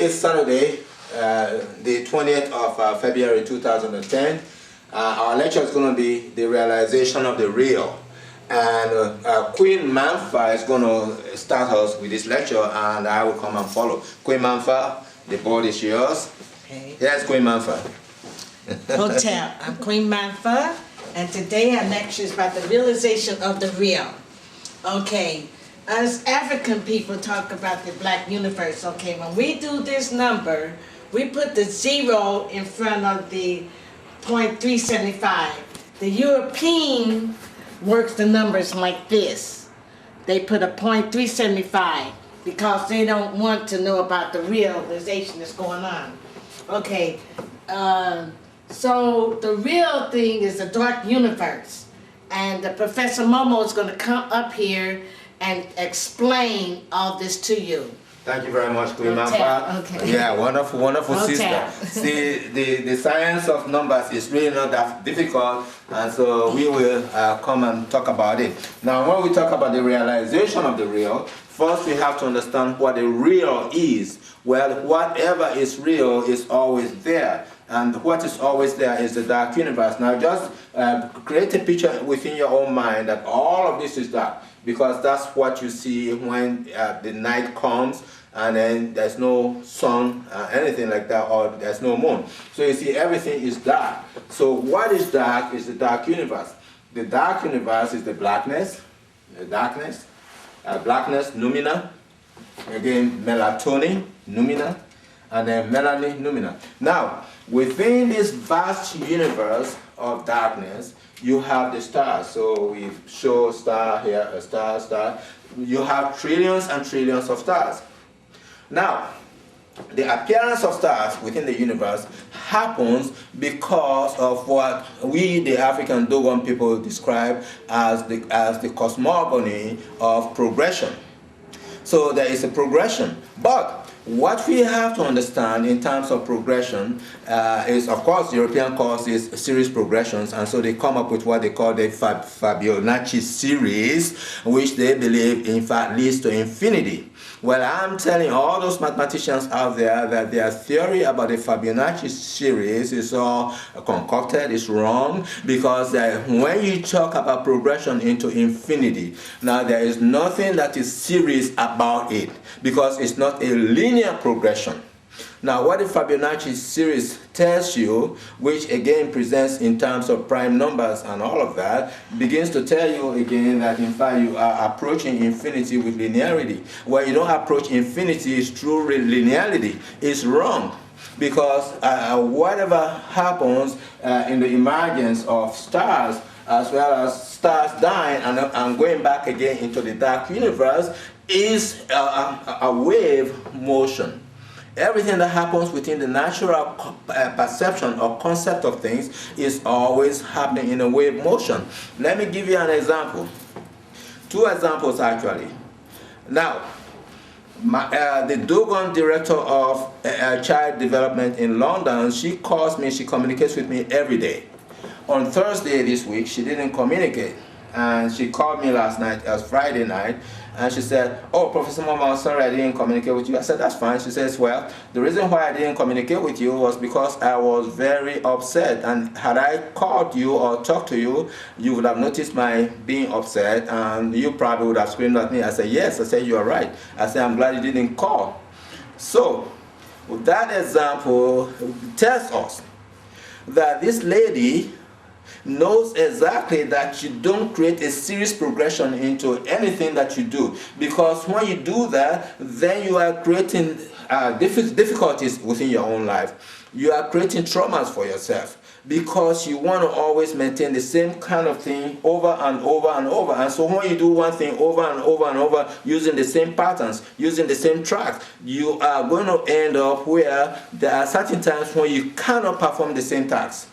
is Saturday, the 20th of February 2010. Our lecture is going to be the realization of the real. And Queen Manfa is going to start us with this lecture, and I will come and follow. Queen Manfa, the board is yours. Okay. Yes, Queen Manfa. Hotel. I'm Queen Manfa, and today our lecture is about the realization of the real. Okay. Us African people talk about the black universe. Okay, when we do this number, we put the 0 in front of the 0.375. The European works the numbers like this. They put a 0.375 because they don't want to know about the realization that's going on. Okay, so the real thing is the dark universe, and Professor Momo is going to come up here and explain all this to you. Thank you very much, Queen Manfa. Okay. Yeah, wonderful, wonderful sister. See, the science of numbers is really not that difficult, and so we will come and talk about it. Now, when we talk about the realization of the real, first we have to understand what the real is. Well, whatever is real is always there. And what is always there is the dark universe. Now just create a picture within your own mind that all of this is dark, because that's what you see when the night comes and then there's no sun, anything like that, or there's no moon. So you see everything is dark. So what is dark is the dark universe. The dark universe is the blackness, blackness, numina, again melatonin, numina, and then melanin, numina. Now, within this vast universe of darkness, you have the stars. So we show star here, a star, star. You have trillions and trillions of stars. Now, the appearance of stars within the universe happens because of what we, the African Dohgon people, describe as the cosmogony of progression. So there is a progression, but what we have to understand in terms of progression is, of course, the European calls this series progressions, and so they come up with what they call the Fibonacci series, which they believe, in fact, leads to infinity. Well, I'm telling all those mathematicians out there that their theory about the Fibonacci series is all concocted, is wrong, because when you talk about progression into infinity, now there is nothing that is series about it, because it's not a linear progression. Now, what the Fibonacci series tells you, which again presents in terms of prime numbers and all of that, begins to tell you again that in fact you are approaching infinity with linearity. Where you don't approach infinity through linearity is wrong, because whatever happens in the emergence of stars, as well as stars dying and going back again into the dark universe, is a wave motion. Everything that happens within the natural perception or concept of things is always happening in a wave motion. Let me give you an example. Two examples, actually. Now, the Dohgon director of child development in London, she calls me, she communicates with me every day. On Thursday this week, she didn't communicate, and she called me last night, it was Friday night, and she said, "Oh, Professor Momo, sorry I didn't communicate with you." I said, "That's fine." She says, "Well, the reason why I didn't communicate with you was because I was very upset, and had I called you or talked to you, you would have noticed my being upset, and you probably would have screamed at me." I said, "Yes." I said, "You are right." I said, "I'm glad you didn't call." So, that example tells us that this lady knows exactly that you don't create a series progression into anything that you do, because when you do that, then you are creating difficulties within your own life. You are creating traumas for yourself, because you want to always maintain the same kind of thing over and over and over. And so when you do one thing over and over and over, using the same patterns, using the same tracks, you are going to end up where there are certain times when you cannot perform the same tasks.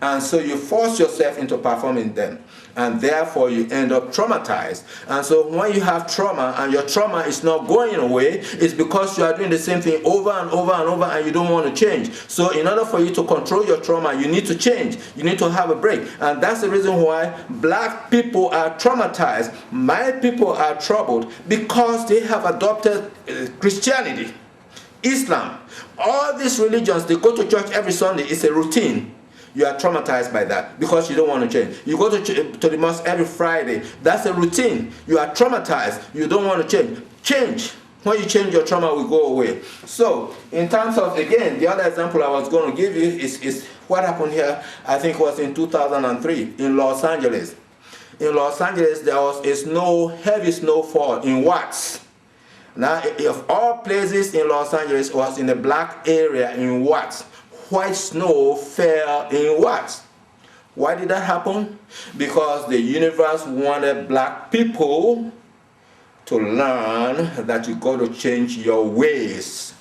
And so you force yourself into performing them, and therefore you end up traumatized. And so when you have trauma and your trauma is not going away, it's because you are doing the same thing over and over and over, and you don't want to change. So in order for you to control your trauma, you need to change. You need to have a break. And that's the reason why black people are traumatized. My people are troubled because they have adopted Christianity. Islam. All these religions, they go to church every Sunday. It's a routine. You are traumatized by that because you don't want to change. You go to the mosque every Friday. That's a routine. You are traumatized. You don't want to change. Change. When you change, your trauma will go away. So, in terms of, again, the other example I was going to give you is what happened here, I think it was in 2003 in Los Angeles. In Los Angeles, there was a heavy snowfall in Watts. Now, of all places in Los Angeles, it was in the black area in Watts. White snow fell in Watts. Why did that happen? Because the universe wanted black people to learn that you got to change your ways.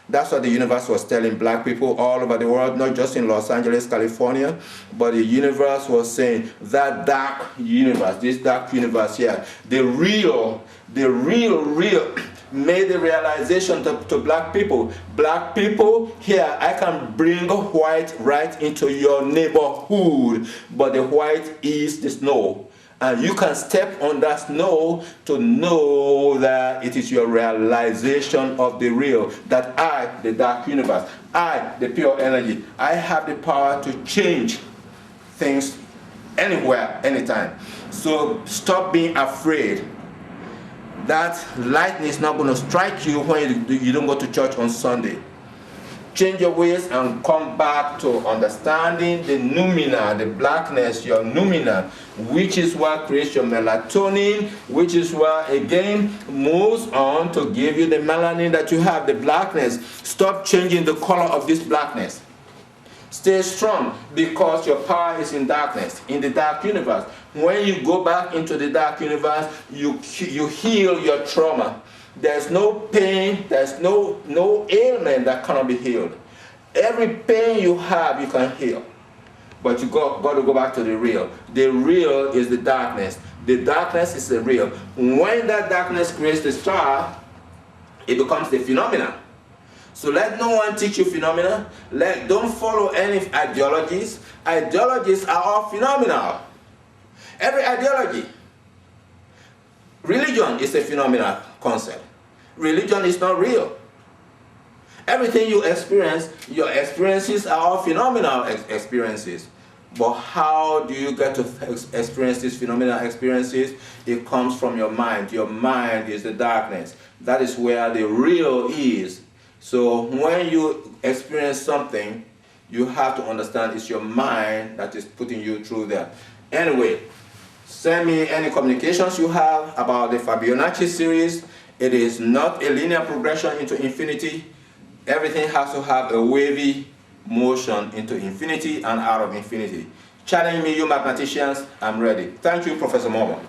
That's what the universe was telling black people all over the world, not just in Los Angeles, California, but the universe was saying that dark universe, this dark universe here, the real, made the realization to black people. Black people, here, I can bring white right into your neighborhood, but the white is the snow. And you can step on that snow to know that it is your realization of the real, that I, the dark universe, I, the pure energy, I have the power to change things anywhere, anytime. So stop being afraid that lightning is not going to strike you when you don't go to church on Sunday. Change your ways and come back to understanding the noumena, the blackness, your noumena, which is what creates your melatonin, which is what, again, moves on to give you the melanin that you have, the blackness. Stop changing the color of this blackness. Stay strong because your power is in darkness, in the dark universe. When you go back into the dark universe, you heal your trauma. There's no pain, there's no ailment that cannot be healed. Every pain you have, you can heal. But you got to go back to the real. The real is the darkness. The darkness is the real. When that darkness creates the star, it becomes the phenomena. So let no one teach you phenomena. Don't follow any ideologies. Ideologies are all phenomenal. Every ideology. Religion is a phenomenal concept. Religion is not real. Everything you experience, your experiences are all phenomenal experiences. But how do you get to experience these phenomenal experiences? It comes from your mind. Your mind is the darkness. That is where the real is. So when you experience something, you have to understand it's your mind that is putting you through there. Anyway, send me any communications you have about the Fibonacci series. It is not a linear progression into infinity. Everything has to have a wavy motion into infinity and out of infinity. Challenge me, you mathematicians. I'm ready. Thank you, Professor Momo.